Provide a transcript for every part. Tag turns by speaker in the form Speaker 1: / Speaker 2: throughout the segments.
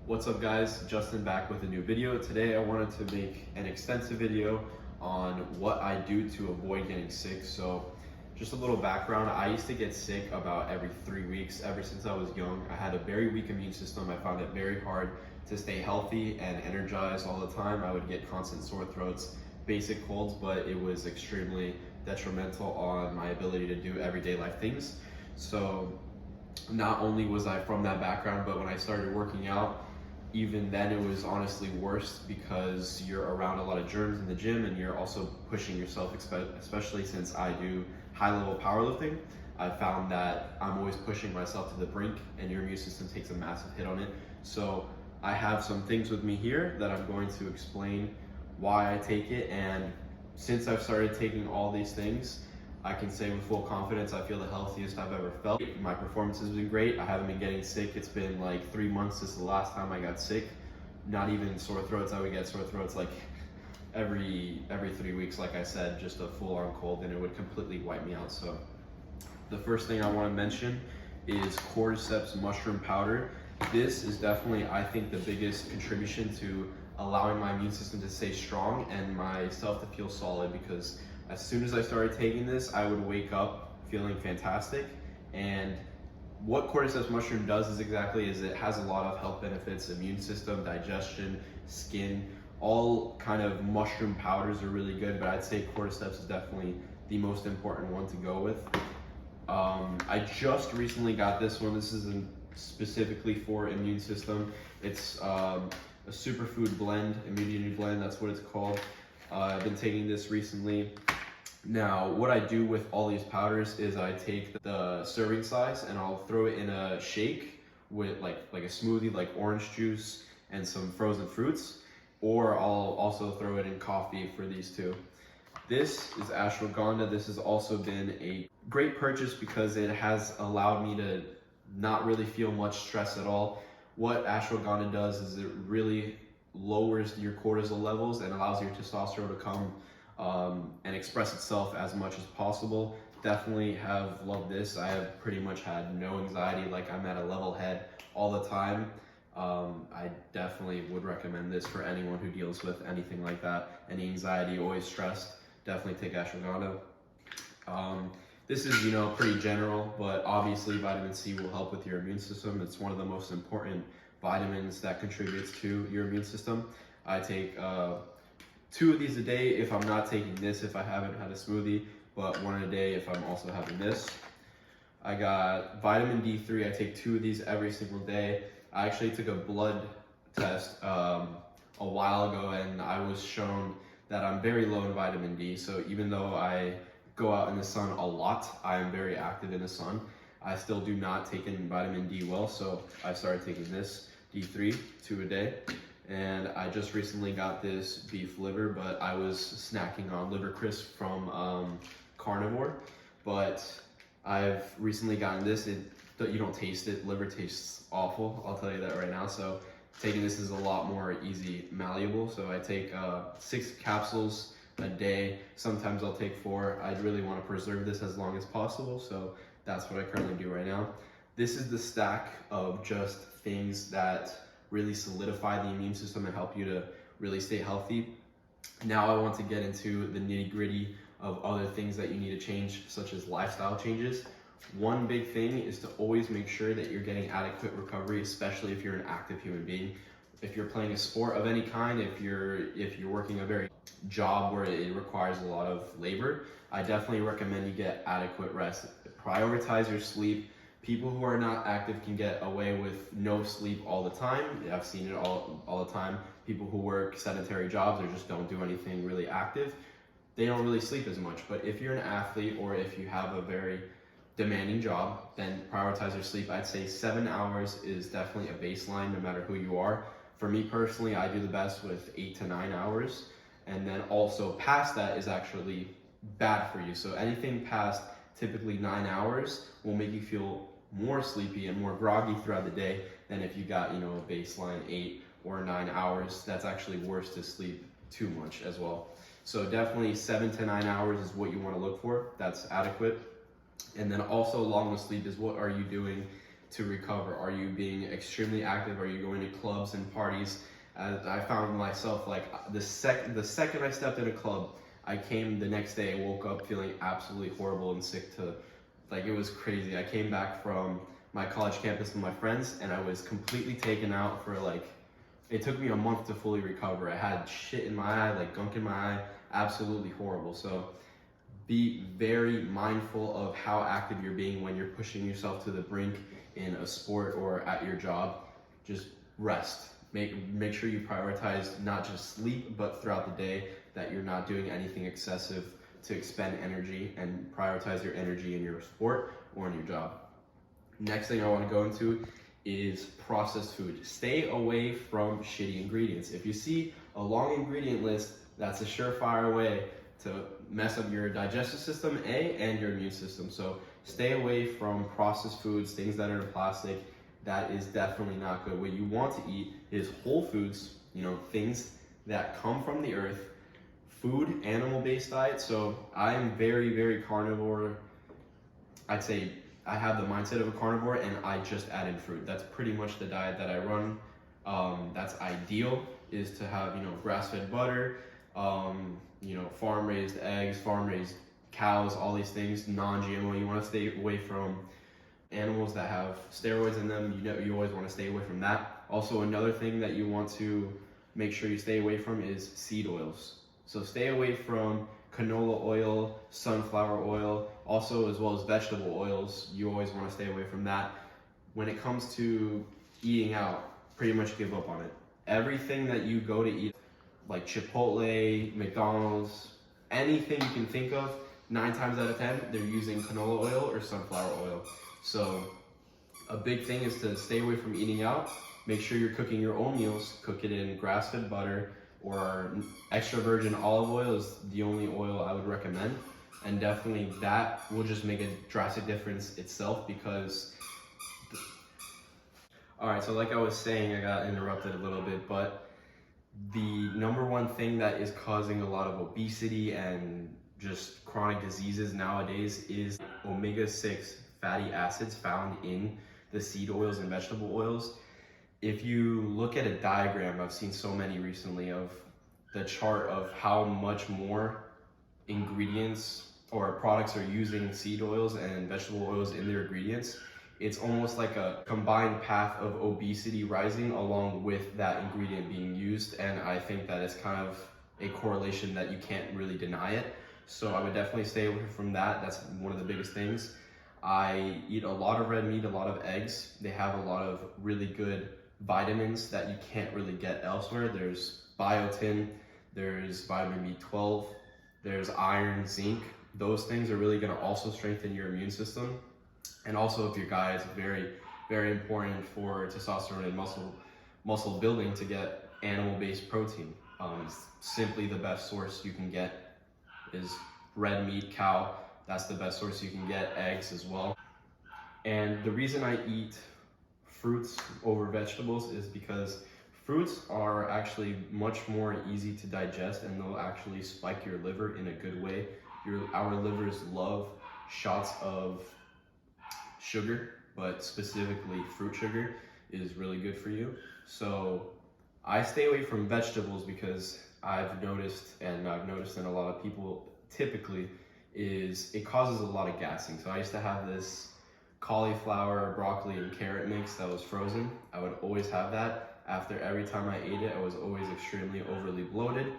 Speaker 1: What's up guys, Justin back with a new video. Today I wanted to make an extensive video on what I do to avoid getting sick. So just a little background, I used to get sick about every 3 weeks ever since I was young. I had a very weak immune system. I found it very hard to stay healthy and energized all the time. I would get constant sore throats, basic colds, but it was extremely detrimental on my ability to do everyday life things. So not only was I from that background, but when I started working out, even then it was honestly worse because you're around a lot of germs in the gym and you're also pushing yourself, especially since I do high level powerlifting. I found that I'm always pushing myself to the brink and your immune system takes a massive hit on it. So I have some things with me here that I'm going to explain why I take it, and since I've started taking all these things, I can say with full confidence I feel the healthiest I've ever felt. My performance has been great. I haven't been getting sick. It's been like 3 months since the last time I got sick. Not even sore throats. I would get sore throats like every 3 weeks, like I said, just a full-on cold, and it would completely wipe me out. So the first thing I want to mention is Cordyceps mushroom powder. This is definitely, I think, the biggest contribution to allowing my immune system to stay strong and myself to feel solid, because as soon as I started taking this, I would wake up feeling fantastic. And what Cordyceps mushroom does is it has a lot of health benefits: immune system, digestion, skin. All kind of mushroom powders are really good, but I'd say Cordyceps is definitely the most important one to go with. I just recently got this one. This isn't specifically for immune system. It's a superfood blend, immunity blend, that's what it's called. I've been taking this recently. Now, what I do with all these powders is I take the serving size and I'll throw it in a shake with like a smoothie, like orange juice and some frozen fruits, or I'll also throw it in coffee for these two. This is Ashwagandha. This has also been a great purchase because it has allowed me to not really feel much stress at all. What Ashwagandha does is it really lowers your cortisol levels and allows your testosterone to come and express itself as much as possible. Definitely have loved this. I have pretty much had no anxiety, like I'm at a level head all the time. I definitely would recommend this for anyone who deals with anything like that, any anxiety, always stressed. Definitely take Ashwagandha. This is, pretty general, but obviously vitamin C will help with your immune system. It's one of the most important vitamins that contributes to your immune system. I take 2 of these a day if I'm not taking this, if I haven't had a smoothie, but 1 a day if I'm also having this. I got vitamin D3. I take 2 of these every single day. I actually took a blood test a while ago, and I was shown that I'm very low in vitamin D. So even though I go out in the sun a lot, I am very active in the sun, I still do not take in vitamin D well. So I started taking this D3, 2 a day. And I just recently got this beef liver, but I was snacking on liver crisp from Carnivore. But I've recently gotten this. You don't taste it. Liver tastes awful, I'll tell you that right now. So taking this is a lot more easy, malleable. So I take 6 capsules a day. Sometimes I'll take 4. I really want to preserve this as long as possible, so that's what I currently do right now. This is the stack of just things that really solidify the immune system and help you to really stay healthy. Now I want to get into the nitty-gritty of other things that you need to change, such as lifestyle changes. One big thing is to always make sure that you're getting adequate recovery, especially if you're an active human being. If you're playing a sport of any kind, if you're working a very job where it requires a lot of labor, I definitely recommend you get adequate rest. Prioritize your sleep. People who are not active can get away with no sleep all the time. I've seen it all the time. People who work sedentary jobs or just don't do anything really active, they don't really sleep as much. But if you're an athlete or if you have a very demanding job, then prioritize your sleep. I'd say 7 hours is definitely a baseline no matter who you are. For me personally, I do the best with 8 to 9 hours. And then also past that is actually bad for you. So anything past typically 9 hours will make you feel more sleepy and more groggy throughout the day than if you got, a baseline 8 or 9 hours. That's actually worse to sleep too much as well. So definitely 7 to 9 hours is what you want to look for. That's adequate. And then also along with sleep is what are you doing to recover? Are you being extremely active? Are you going to clubs and parties? As I found myself, like the second I stepped in a club, I came the next day, I woke up feeling absolutely horrible and sick to, like, it was crazy. I came back from my college campus with my friends and I was completely taken out for like, it took me a month to fully recover. I had shit in my eye, like gunk in my eye, absolutely horrible. So be very mindful of how active you're being when you're pushing yourself to the brink in a sport or at your job. Just rest. Make sure you prioritize not just sleep, but throughout the day, that you're not doing anything excessive to expend energy, and prioritize your energy in your sport or in your job. Next thing I want to go into is processed food. Stay away from shitty ingredients. If you see a long ingredient list, that's a surefire way to mess up your digestive system, and your immune system. So stay away from processed foods, things that are in plastic. That is definitely not good. What you want to eat is whole foods, things that come from the earth, food, animal-based diet. So I am very, very carnivore. I'd say I have the mindset of a carnivore, and I just add in fruit. That's pretty much the diet that I run. That's ideal, is to have, grass-fed butter, farm-raised eggs, farm-raised cows, all these things, non-GMO. You want to stay away from animals that have steroids in them. You always want to stay away from that. Also, another thing that you want to make sure you stay away from is seed oils. So stay away from canola oil, sunflower oil, also as well as vegetable oils. You always want to stay away from that. When it comes to eating out, pretty much give up on it. Everything that you go to eat, like Chipotle, McDonald's, anything you can think of, 9 times out of 10, they're using canola oil or sunflower oil. So a big thing is to stay away from eating out. Make sure you're cooking your own meals. Cook it in grass-fed butter, or extra virgin olive oil is the only oil I would recommend. And definitely that will just make a drastic difference itself, because all right, so like I was saying, I got interrupted a little bit, but the number one thing that is causing a lot of obesity and just chronic diseases nowadays is omega-6 fatty acids found in the seed oils and vegetable oils. If you look at a diagram, I've seen so many recently, of the chart of how much more ingredients or products are using seed oils and vegetable oils in their ingredients. It's almost like a combined path of obesity rising along with that ingredient being used. And I think that it's kind of a correlation that you can't really deny it. So I would definitely stay away from that. That's one of the biggest things. I eat a lot of red meat, a lot of eggs. They have a lot of really good vitamins that you can't really get elsewhere. There's biotin, there's vitamin B12, there's iron, zinc. Those things are really going to also strengthen your immune system. And also, if your guy is very, very important for testosterone and muscle building, to get animal-based protein. Simply the best source you can get is red meat, cow. That's the best source you can get. Eggs as well. And the reason I eat fruits over vegetables is because fruits are actually much more easy to digest, and they'll actually spike your liver in a good way. Our livers love shots of sugar, but specifically fruit sugar is really good for you. So I stay away from vegetables because I've noticed, and I've noticed in a lot of people typically, is it causes a lot of gassing. So I used to have this cauliflower, broccoli, and carrot mix that was frozen. I would always have that. After every time I ate it, I was always extremely overly bloated.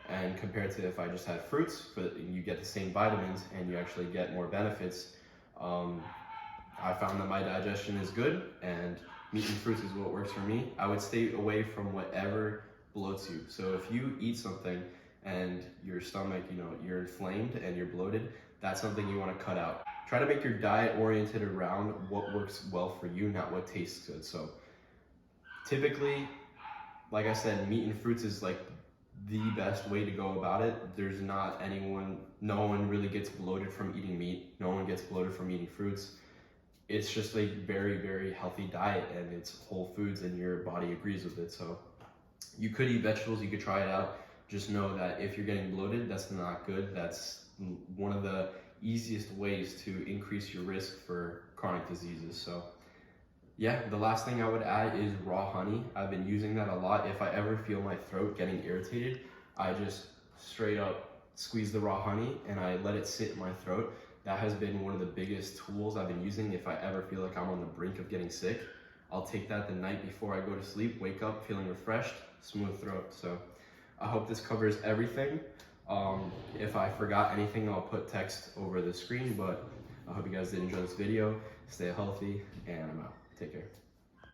Speaker 1: And compared to if I just had fruits, but you get the same vitamins and you actually get more benefits. I found that my digestion is good, and meat and fruits is what works for me. I would stay away from whatever bloats you. So if you eat something and your stomach, you're inflamed and you're bloated, that's something you want to cut out. Try to make your diet oriented around what works well for you, not what tastes good. So typically, like I said, meat and fruits is like the best way to go about it. There's no one really gets bloated from eating meat. No one gets bloated from eating fruits. It's just a very, very healthy diet, and it's whole foods, and your body agrees with it. So you could eat vegetables, you could try it out. Just know that if you're getting bloated, that's not good. That's one of the easiest ways to increase your risk for chronic diseases. So Yeah, the last thing I would add is raw honey. I've been using that a lot. If I ever feel my throat getting irritated, I just straight up squeeze the raw honey and I let it sit in my throat. That has been one of the biggest tools I've been using if I ever feel like I'm on the brink of getting sick. I'll take that the night before I go to sleep, wake up feeling refreshed, smooth throat. So I hope this covers everything. If I forgot anything, I'll put text over the screen, but I hope you guys did enjoy this video. Stay healthy, and I'm out. Take care.